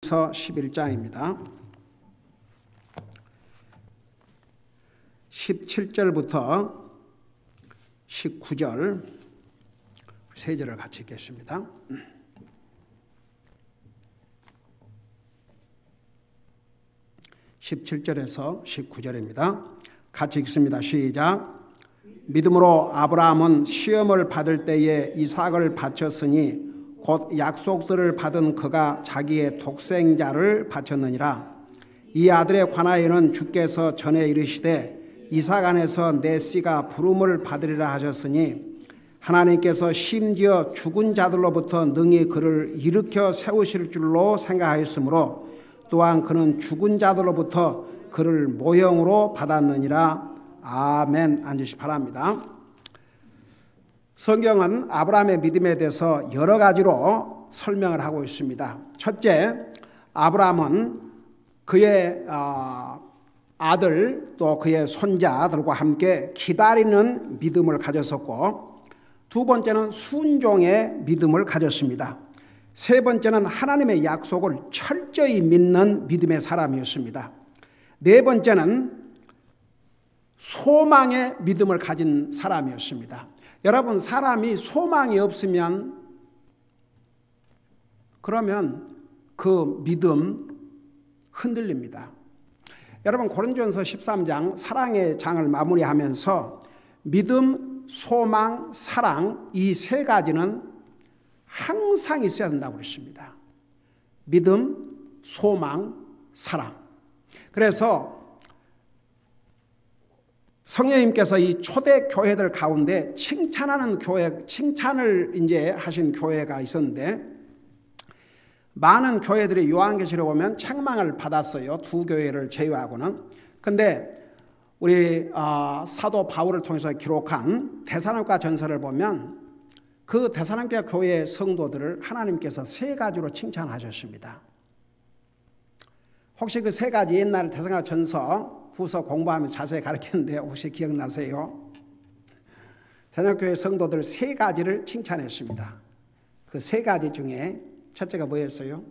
11장입니다. 17절부터 19절 세 절을 같이 읽겠습니다. (17절에서) 19절입니다. 같이 읽습니다. 시작. 믿음으로 아브라함은 시험을 받을 때에 이삭을 바쳤으니 곧 약속들을 받은 그가 자기의 독생자를 바쳤느니라. 이 아들에 관하여는 주께서 전에 이르시되 이삭 안에서 내 씨가 부름을 받으리라 하셨으니 하나님께서 심지어 죽은 자들로부터 능히 그를 일으켜 세우실 줄로 생각하였으므로 또한 그는 죽은 자들로부터 그를 모형으로 받았느니라. 아멘. 앉으시 바랍니다. 성경은 아브라함의 믿음에 대해서 여러 가지로 설명을 하고 있습니다. 첫째, 아브라함은 그의 아들 또 그의 손자들과 함께 기다리는 믿음을 가졌었고, 두 번째는 순종의 믿음을 가졌습니다. 세 번째는 하나님의 약속을 철저히 믿는 믿음의 사람이었습니다. 네 번째는 소망의 믿음을 가진 사람이었습니다. 여러분, 사람이 소망이 없으면 그러면 그 믿음 흔들립니다. 여러분, 고린도전서 13장 사랑의 장을 마무리하면서 믿음, 소망, 사랑 이 세 가지는 항상 있어야 된다고 그랬습니다. 믿음, 소망, 사랑. 그래서 성령님께서 이 초대 교회들 가운데 칭찬하는 교회, 칭찬을 이제 하신 교회가 있었는데, 많은 교회들이 요한계시록에 보면 책망을 받았어요. 두 교회를 제외하고는. 근데 우리 사도 바울을 통해서 기록한 데살로니가 전서를 보면 그 데살로니가 교회의 성도들을 하나님께서 세 가지로 칭찬하셨습니다. 혹시 그 세 가지 옛날 데살로니가 전서 후서 공부하면서 자세히 가르쳤는데 혹시 기억나세요? 데살로니가 교회 성도들 세 가지를 칭찬했습니다. 그 세 가지 중에 첫째가 뭐였어요?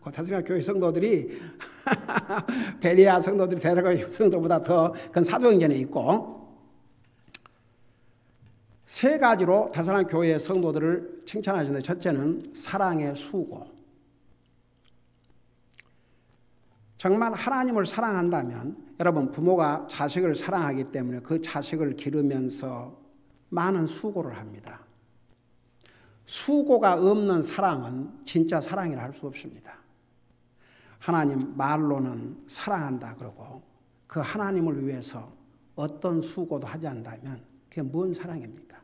그 데살로니가 교회 성도들이 베레아 성도들이 데살로니가 성도보다 더 큰 사도행전에 있고, 세 가지로 데살로니가 교회의 성도들을 칭찬하시는데, 첫째는 사랑의 수고. 정말 하나님을 사랑한다면, 여러분, 부모가 자식을 사랑하기 때문에 그 자식을 기르면서 많은 수고를 합니다. 수고가 없는 사랑은 진짜 사랑이라 할 수 없습니다. 하나님 말로는 사랑한다 그러고 그 하나님을 위해서 어떤 수고도 하지 않는다면 그게 뭔 사랑입니까?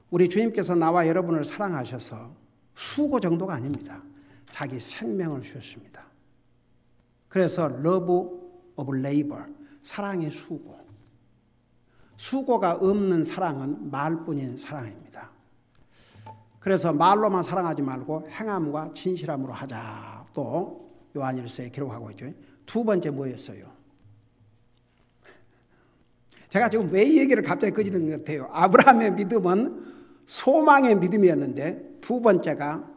우리 주님께서 나와 여러분을 사랑하셔서 수고 정도가 아닙니다. 자기 생명을 주셨습니다. 그래서 love of labor, 사랑의 수고. 수고가 없는 사랑은 말뿐인 사랑입니다. 그래서 말로만 사랑하지 말고 행함과 진실함으로 하자. 또 요한일서에 기록하고 있죠. 두 번째 뭐였어요? 제가 지금 왜 이 얘기를 갑자기 꺼지는 것 같아요. 아브라함의 믿음은 소망의 믿음이었는데, 두 번째가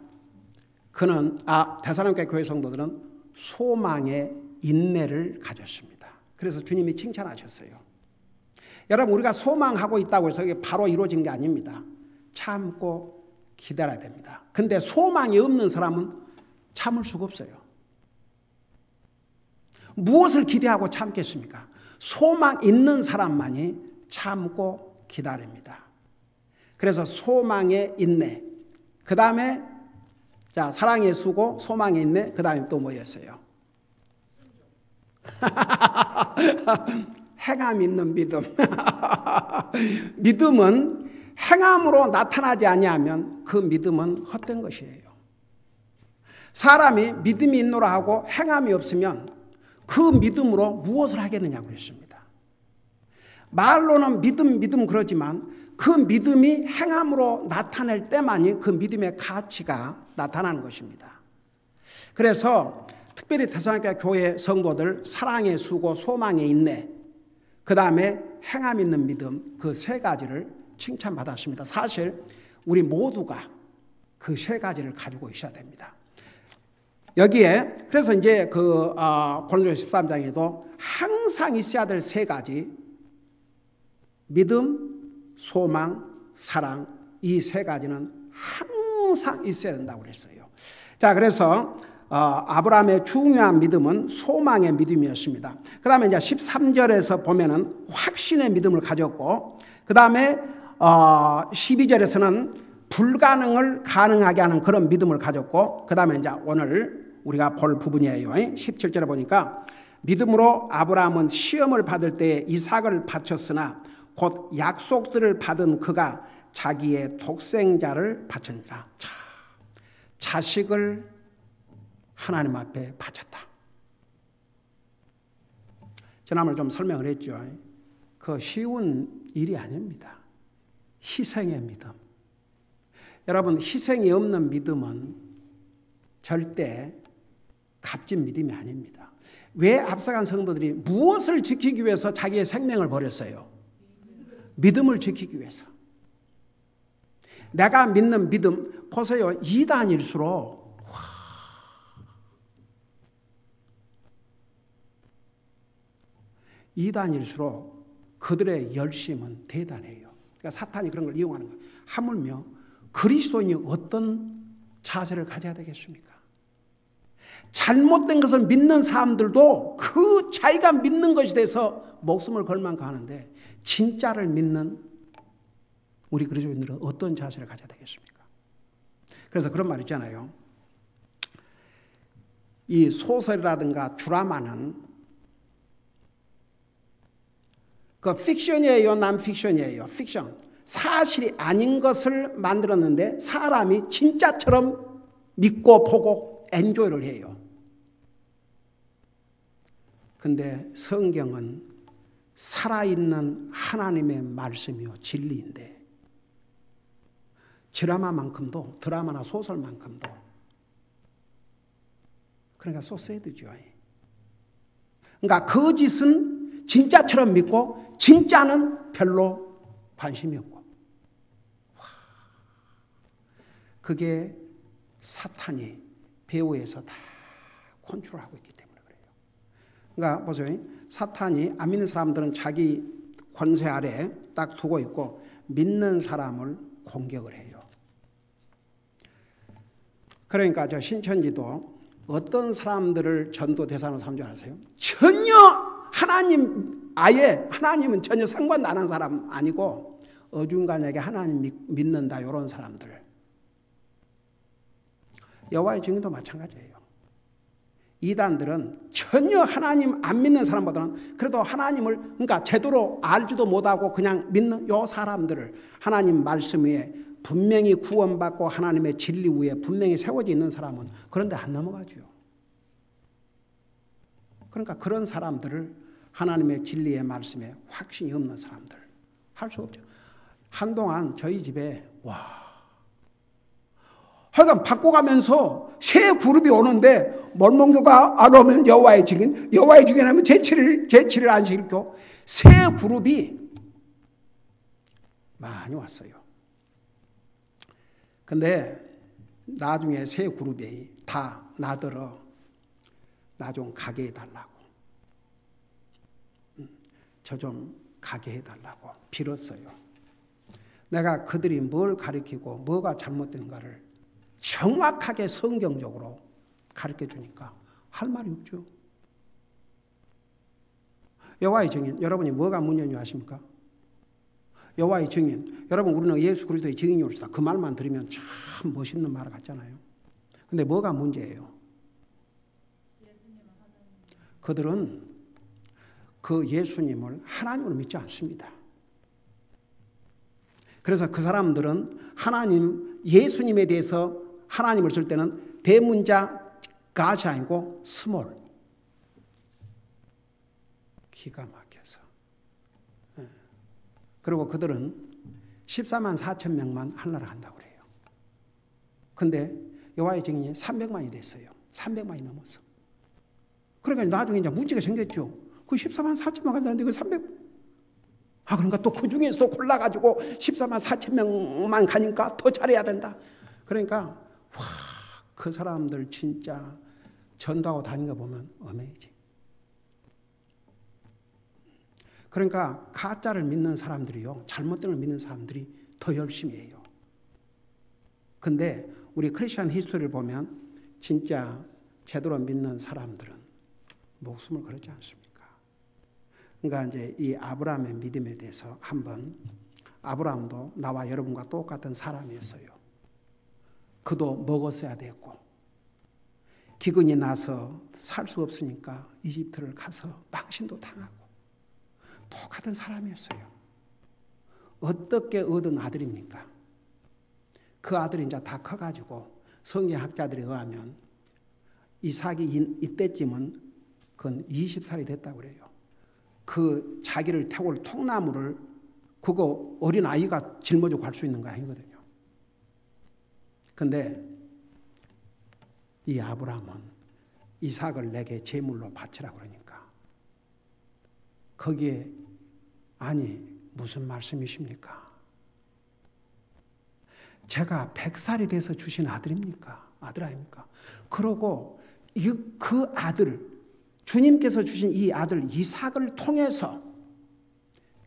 그는 데살로니가 교회 성도들은 소망의 인내를 가졌습니다. 그래서 주님이 칭찬하셨어요. 여러분, 우리가 소망하고 있다고 해서 이게 바로 이루어진 게 아닙니다. 참고 기다려야 됩니다. 근데 소망이 없는 사람은 참을 수가 없어요. 무엇을 기대하고 참겠습니까? 소망 있는 사람만이 참고 기다립니다. 그래서 소망의 인내, 그 다음에 사랑의 수고, 소망의 인내, 그 다음에 또 뭐였어요? 행함 있는 믿음. 믿음은 행함으로 나타나지 아니하면 그 믿음은 헛된 것이에요. 사람이 믿음이 있노라 하고 행함이 없으면 그 믿음으로 무엇을 하겠느냐고 했습니다. 말로는 믿음 그러지만 그 믿음이 행함으로 나타낼 때만이 그 믿음의 가치가 나타나는 것입니다. 그래서 특별히 데살로니가 교회 성도들 사랑의 수고, 소망의 인내, 그 다음에 행함 있는 믿음, 그 세 가지를 칭찬받았습니다. 사실 우리 모두가 그 세 가지를 가지고 있어야 됩니다. 여기에 그래서 이제 그 고린도서 13장에도 항상 있어야 될 세 가지, 믿음, 소망, 사랑, 이 세 가지는 항상 있어야 된다고 그랬어요. 자, 그래서 아브라함의 중요한 믿음은 소망의 믿음이었습니다. 그 다음에 이제 13절에서 보면은 확신의 믿음을 가졌고, 그 다음에 12절에서는 불가능을 가능하게 하는 그런 믿음을 가졌고, 그 다음에 이제 오늘 우리가 볼 부분이에요. 17절에 보니까 믿음으로 아브라함은 시험을 받을 때 이삭을 바쳤으나 곧 약속들을 받은 그가 자기의 독생자를 바쳤니라. 자, 자식을 하나님 앞에 바쳤다. 지난번에 좀 설명을 했죠. 그 쉬운 일이 아닙니다. 희생의 믿음. 여러분, 희생이 없는 믿음은 절대 값진 믿음이 아닙니다. 왜 앞서간 성도들이 무엇을 지키기 위해서 자기의 생명을 버렸어요? 믿음을 지키기 위해서. 내가 믿는 믿음, 보세요. 2단일수록 그들의 열심은 대단해요. 그러니까 사탄이 그런 걸 이용하는 거예요. 하물며 그리스도인이 어떤 자세를 가져야 되겠습니까? 잘못된 것을 믿는 사람들도 그 자기가 믿는 것에 대해서 목숨을 걸 만큼 하는데, 진짜를 믿는 우리 그리스도인들은 어떤 자세를 가져야 되겠습니까? 그래서 그런 말 있잖아요. 이 소설이라든가 드라마는 그 픽션이에요, 난 픽션이에요? 픽션. 사실이 아닌 것을 만들었는데 사람이 진짜처럼 믿고 보고 엔조이를 해요. 근데 성경은 살아있는 하나님의 말씀이요, 진리인데 드라마나 소설만큼도 그러니까 소세드죠. 그러니까 거짓은 진짜처럼 믿고 진짜는 별로 관심이 없고, 그게 사탄이 배후에서 다 컨트롤하고 있기 때문에 그래요. 그러니까 보세요. 사탄이 안 믿는 사람들은 자기 권세 아래 딱 두고 있고, 믿는 사람을 공격을 해요. 그러니까 저 신천지도 어떤 사람들을 전도 대상으로 삼지 않으세요? 전혀 하나님은 전혀 상관도 안 하는 사람 아니고 어중간하게 하나님 믿는다, 이런 사람들. 여호와의 증인도 마찬가지예요. 이단들은 전혀 하나님 안 믿는 사람보다는 그래도 하나님을 그러니까 제대로 알지도 못하고 그냥 믿는 요 사람들을 하나님 말씀 위에 분명히 구원받고 하나님의 진리 위에 분명히 세워져 있는 사람은 그런데 안 넘어가죠. 그러니까 그런 사람들을 하나님의 진리의 말씀에 확신이 없는 사람들 할 수 없죠. 한동안 저희 집에 하여간 바꿔가면서 새 그룹이 오는데 mormon교가 안 오면 여호와의 증인 하면 제7일 안식일교, 새 그룹이 많이 왔어요. 근데 나중에 새 그룹이 다 나더러 나 좀 가게 해달라고, 저 좀 가게 해달라고 빌었어요. 내가 그들이 뭘 가르치고 뭐가 잘못된가를 정확하게 성경적으로 가르쳐 주니까 할 말이 없죠. 여호와의 증인, 여러분이 뭐가 문제인지 아십니까? 여호와의 증인, 여러분 우리는 예수 그리스도의 증인이 옳다, 그 말만 들으면 참 멋있는 말 같잖아요. 근데 뭐가 문제예요? 그들은 그 예수님을 하나님으로 믿지 않습니다. 그래서 그 사람들은 예수님에 대해서 하나님을 쓸 때는 대문자 가시 아니고 스몰, 기가 막혀서. 그리고 그들은 14만 4천 명만 하늘나라 간다고 그래요. 근데 여호와의 증인이 300만이 됐어요. 300만이 넘었어. 그러니까 나중에 이제 문제가 생겼죠. 그 14만 4천만 간다는데 그 300, 그러니까 또 그 중에서도 골라가지고 14만 4천 명만 가니까 더 잘해야 된다. 그러니까 그 사람들 진짜 전도하고 다니는 거 보면 어메이지. 그러니까 가짜를 믿는 사람들이요, 잘못된 걸 믿는 사람들이 더 열심히 해요. 근데 우리 크리스천 히스토리를 보면 진짜 제대로 믿는 사람들은 목숨을 걸지 않습니까? 그러니까 이제 이 아브라함의 믿음에 대해서 한번, 아브라함도 나와 여러분과 똑같은 사람이었어요. 그도 먹었어야 됐고, 기근이 나서 살 수 없으니까 이집트를 가서 망신도 당하고, 똑같은 사람이었어요. 어떻게 얻은 아들입니까? 그 아들이 이제 다 커가지고 성경학자들에 의하면 이삭이 이때쯤은 그건 20살이 됐다고 그래요. 그 자기를 태울 통나무를 그거 어린 아이가 짊어지고 갈 수 있는 거 아니거든요. 근데 이 아브라함은 이삭을 내게 제물로 바치라 그러니까 거기에 아니 무슨 말씀이십니까? 제가 100살이 돼서 주신 아들입니까? 아들 아닙니까? 그러고 그 아들, 주님께서 주신 이 아들 이삭을 통해서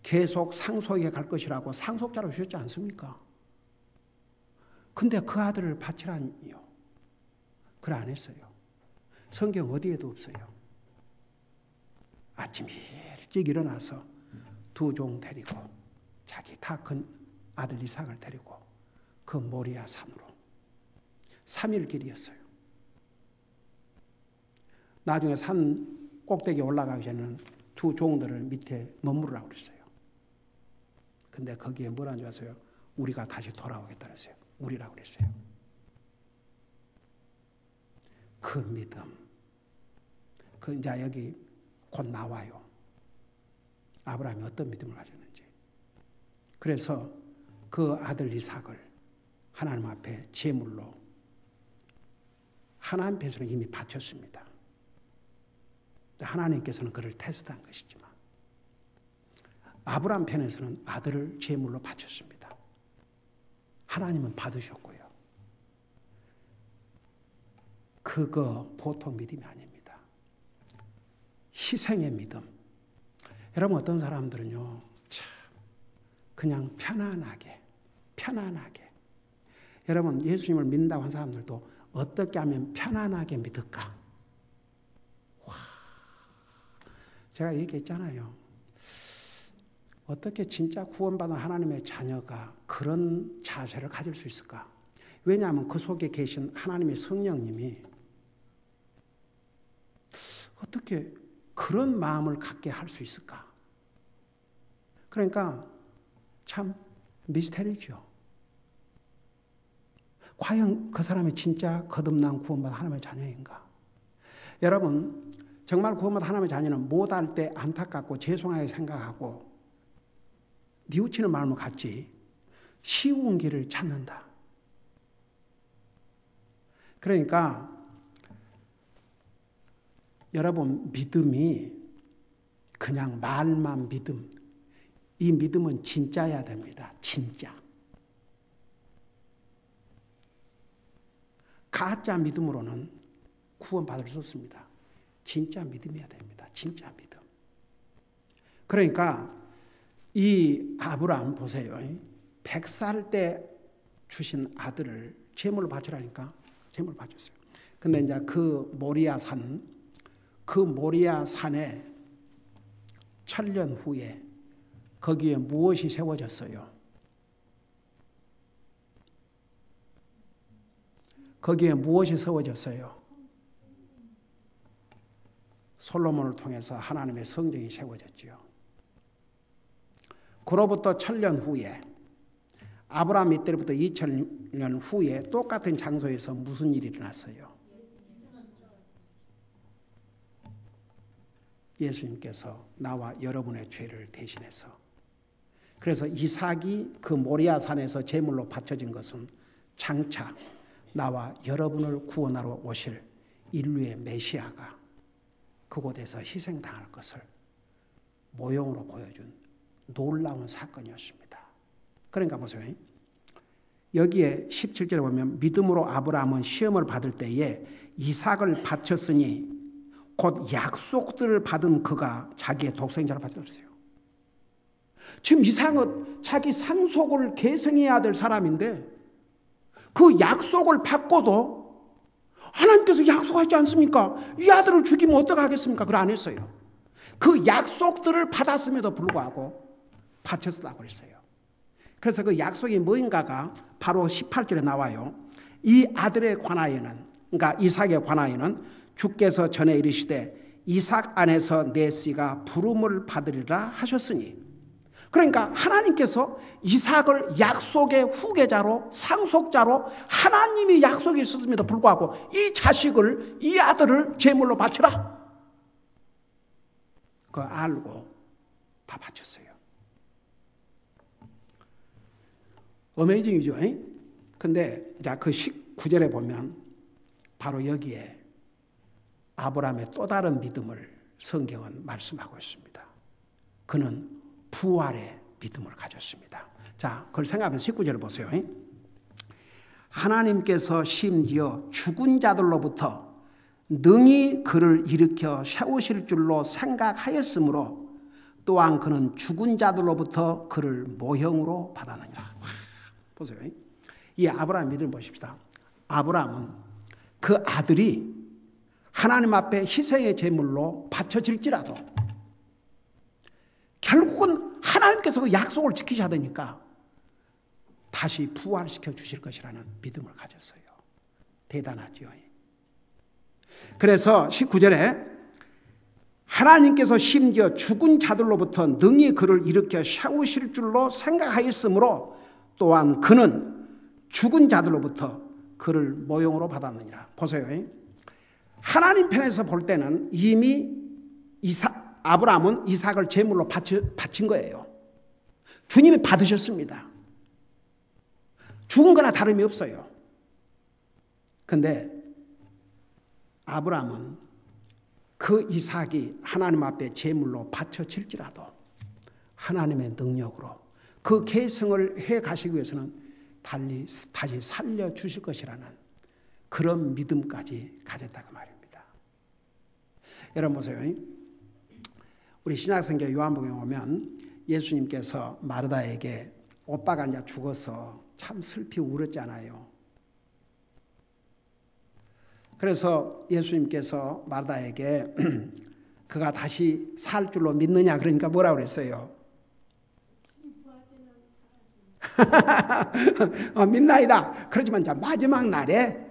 계속 상속에 갈 것이라고 상속자로 주셨지 않습니까? 근데 그 아들을 바치라니요. 그래 안 했어요. 성경 어디에도 없어요. 아침 일찍 일어나서 두 종 데리고 자기 다 큰 아들 이삭을 데리고 그 모리아 산으로 3일 길이었어요. 나중에 산 꼭대기에 올라가기 전에는 두 종들을 밑에 머무르라고 그랬어요. 근데 거기에 뭐라는 줄 아세요? 우리가 다시 돌아오겠다 그랬어요. 우리라고 그랬어요. 그 믿음. 그 이제 여기 곧 나와요. 아브라함이 어떤 믿음을 가졌는지. 그래서 그 아들 이삭을 하나님 앞에 제물로 하나님 앞에서는 이미 바쳤습니다. 하나님께서는 그를 테스트한 것이지만 아브라함 편에서는 아들을 제물로 바쳤습니다. 하나님은 받으셨고요. 그거 보통 믿음이 아닙니다. 희생의 믿음. 여러분 어떤 사람들은요, 참 그냥 편안하게 여러분 예수님을 믿는다고 한 사람들도 어떻게 하면 편안하게 믿을까? 제가 얘기했잖아요. 어떻게 진짜 구원받은 하나님의 자녀가 그런 자세를 가질 수 있을까? 왜냐하면 그 속에 계신 하나님의 성령님이 어떻게 그런 마음을 갖게 할 수 있을까? 그러니까 참 미스테리죠. 과연 그 사람이 진짜 거듭난 구원받은 하나님의 자녀인가? 여러분 정말 구원받은 하나님의 자녀는 못할 때 안타깝고 죄송하게 생각하고 뉘우치는 마음을 갖지 쉬운 길을 찾는다. 그러니까 여러분 믿음이 그냥 말만 믿음, 이 믿음은 진짜야 됩니다. 진짜. 가짜 믿음으로는 구원받을 수 없습니다. 진짜 믿음이어야 됩니다. 진짜 믿음. 그러니까 이 아브라함 보세요. 100살 때 주신 아들을 제물로 바치라니까 제물로 바쳤어요. 근데 이제 그 모리아 산에 천년 후에 거기에 무엇이 세워졌어요? 거기에 무엇이 세워졌어요? 솔로몬을 통해서 하나님의 성전이 세워졌지요. 그로부터 1000년 후에 아브라함 이때로부터 2000년 후에 똑같은 장소에서 무슨 일이 일어났어요? 예수님께서 나와 여러분의 죄를 대신해서, 그래서 이삭이 그 모리아 산에서 제물로 바쳐진 것은 장차 나와 여러분을 구원하러 오실 인류의 메시아가 그곳에서 희생당할 것을 모형으로 보여준 놀라운 사건이었습니다. 그러니까 보세요. 여기에 17절에 보면 믿음으로 아브라함은 시험을 받을 때에 이삭을 바쳤으니 곧 약속들을 받은 그가 자기의 독생자를 바쳤어요. 지금 이삭은 자기 상속을 계승해야 될 사람인데 그 약속을 받고도 하나님께서 약속하지 않습니까? 이 아들을 죽이면 어떡하겠습니까? 그걸 안 했어요. 그 약속들을 받았음에도 불구하고 바쳤다고 그랬어요. 그래서 그 약속이 뭐인가가 바로 18절에 나와요. 이 아들에 관하여는, 그러니까 이삭에 관하여는 주께서 전에 이르시되 이삭 안에서 내 씨가 부름을 받으리라 하셨으니, 그러니까 하나님께서 이삭을 약속의 후계자로 상속자로 하나님이 약속이 있었음에도 불구하고 이 자식을, 이 아들을 제물로 바쳐라, 그거 알고 다 바쳤어요. 어메이징이죠. 근데 그 19절에 보면 바로 여기에 아브라함의 또 다른 믿음을 성경은 말씀하고 있습니다. 그는 부활의 믿음을 가졌습니다. 자, 그걸 생각하면 19절을 보세요. 하나님께서 심지어 죽은 자들로부터 능히 그를 일으켜 세우실 줄로 생각하였으므로 또한 그는 죽은 자들로부터 그를 모형으로 받았느니라. 보세요. 이 아브라함 믿음을 보십시다. 아브라함은 그 아들이 하나님 앞에 희생의 제물로 바쳐질지라도 결국은 하나님께서 그 약속을 지키셔야 되니까 다시 부활시켜 주실 것이라는 믿음을 가졌어요. 대단하죠. 그래서 19절에 하나님께서 심지어 죽은 자들로부터 능히 그를 일으켜 세우실 줄로 생각하였으므로 또한 그는 죽은 자들로부터 그를 모형으로 받았느니라. 보세요. 하나님 편에서 볼 때는 이미 아브라함은 이삭을 제물로 바친 거예요. 주님이 받으셨습니다. 죽은 거나 다름이 없어요. 그런데 아브라함은 그 이삭이 하나님 앞에 제물로 바쳐질지라도 하나님의 능력으로 그 계승을 해 가시기 위해서는 다시 살려주실 것이라는 그런 믿음까지 가졌다고 말입니다. 여러분 보세요. 우리 신약성경 요한복음에 오면 예수님께서 마르다에게 오빠가 이제 죽어서 참 슬피 울었잖아요. 그래서 예수님께서 마르다에게 그가 다시 살 줄로 믿느냐 그러니까 뭐라고 그랬어요? 믿나이다. 그렇지만 마지막 날에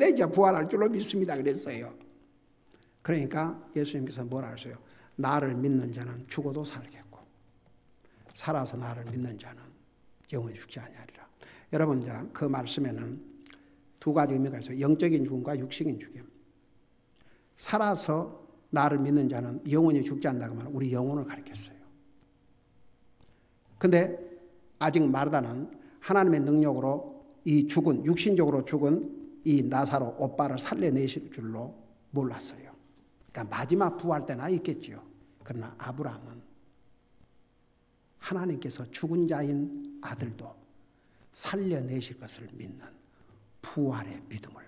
이제 부활할 줄로 믿습니다 그랬어요. 그러니까 예수님께서 뭐라 하셨어요? 나를 믿는 자는 죽어도 살겠고 살아서 나를 믿는 자는 영원히 죽지 아니하리라. 여러분, 그 말씀에는 두 가지 의미가 있어요. 영적인 죽음과 육식인 죽음. 살아서 나를 믿는 자는 영원히 죽지 않는다고 하면 우리 영혼을 가리켰어요. 근데 아직 마르다는 하나님의 능력으로 이 죽은, 육신적으로 죽은 이 나사로 오빠를 살려내실 줄로 몰랐어요. 그러니까 마지막 부활 때나 있겠지요. 그러나 아브라함은 하나님께서 죽은 자인 아들도 살려내실 것을 믿는 부활의 믿음을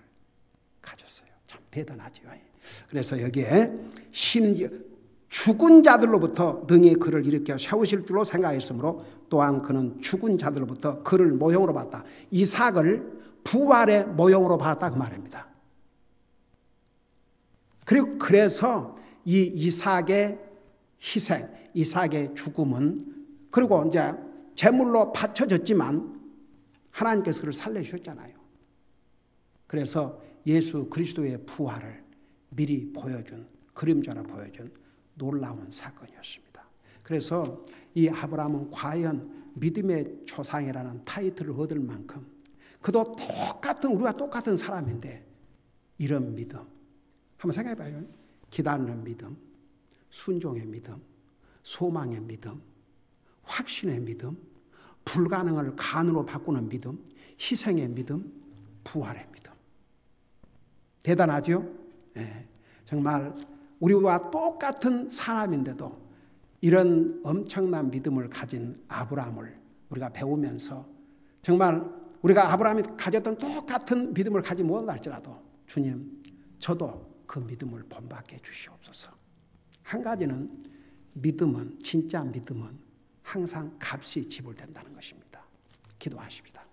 가졌어요. 참 대단하죠. 그래서 여기에 심지어 죽은 자들로부터 능히 그를 일으켜 세우실 줄로 생각했으므로 또한 그는 죽은 자들로부터 그를 모형으로 봤다. 이삭을 부활의 모형으로 봤다 그 말입니다. 그리고 그래서 이 이삭의 희생, 이삭의 죽음은 그리고 이제 제물로 바쳐졌지만 하나님께서 그를 살려주셨잖아요. 그래서 예수 그리스도의 부활을 미리 보여준, 그림자로 보여준 놀라운 사건이었습니다. 그래서 이 아브라함은 과연 믿음의 조상이라는 타이틀을 얻을 만큼 그도 우리가 똑같은 사람인데 이런 믿음 한번 생각해봐요. 기다리는 믿음, 순종의 믿음, 소망의 믿음, 확신의 믿음, 불가능을 가능으로 바꾸는 믿음, 희생의 믿음, 부활의 믿음. 대단하죠? 네. 정말 우리와 똑같은 사람인데도 이런 엄청난 믿음을 가진 아브라함을 우리가 배우면서 정말 우리가 아브라함이 가졌던 똑같은 믿음을 가지 못한다 할지라도 주님, 저도 그 믿음을 본받게 해주시옵소서. 한 가지는 믿음은, 진짜 믿음은 항상 값이 지불된다는 것입니다. 기도하십니다.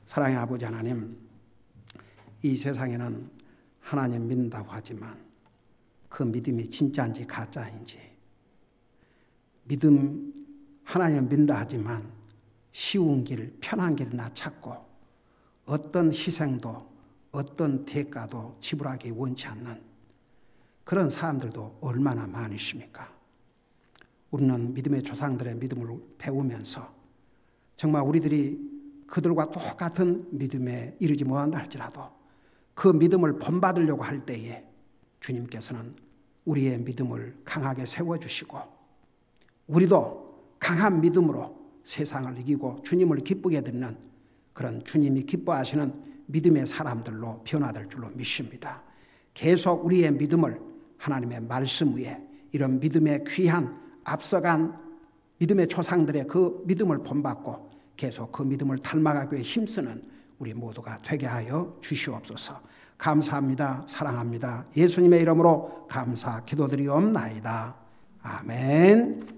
사랑의 아버지 하나님, 이 세상에는 하나님 믿는다고 하지만 그 믿음이 진짜인지 가짜인지, 믿음, 하나님을 믿는다 하지만 쉬운 길, 편한 길이나 찾고 어떤 희생도 어떤 대가도 지불하기 원치 않는 그런 사람들도 얼마나 많으십니까? 우리는 믿음의 조상들의 믿음을 배우면서 정말 우리들이 그들과 똑같은 믿음에 이르지 못한다 할지라도 그 믿음을 본받으려고 할 때에 주님께서는 우리의 믿음을 강하게 세워주시고 우리도 강한 믿음으로 세상을 이기고 주님을 기쁘게 듣는 그런 주님이 기뻐하시는 믿음의 사람들로 변화될 줄로 믿습니다. 계속 우리의 믿음을 하나님의 말씀 위에 이런 믿음의 귀한 앞서간 믿음의 조상들의 그 믿음을 본받고 계속 그 믿음을 닮아가기 위해 힘쓰는 우리 모두가 되게 하여 주시옵소서. 감사합니다. 사랑합니다. 예수님의 이름으로 감사 기도드리옵나이다. 아멘.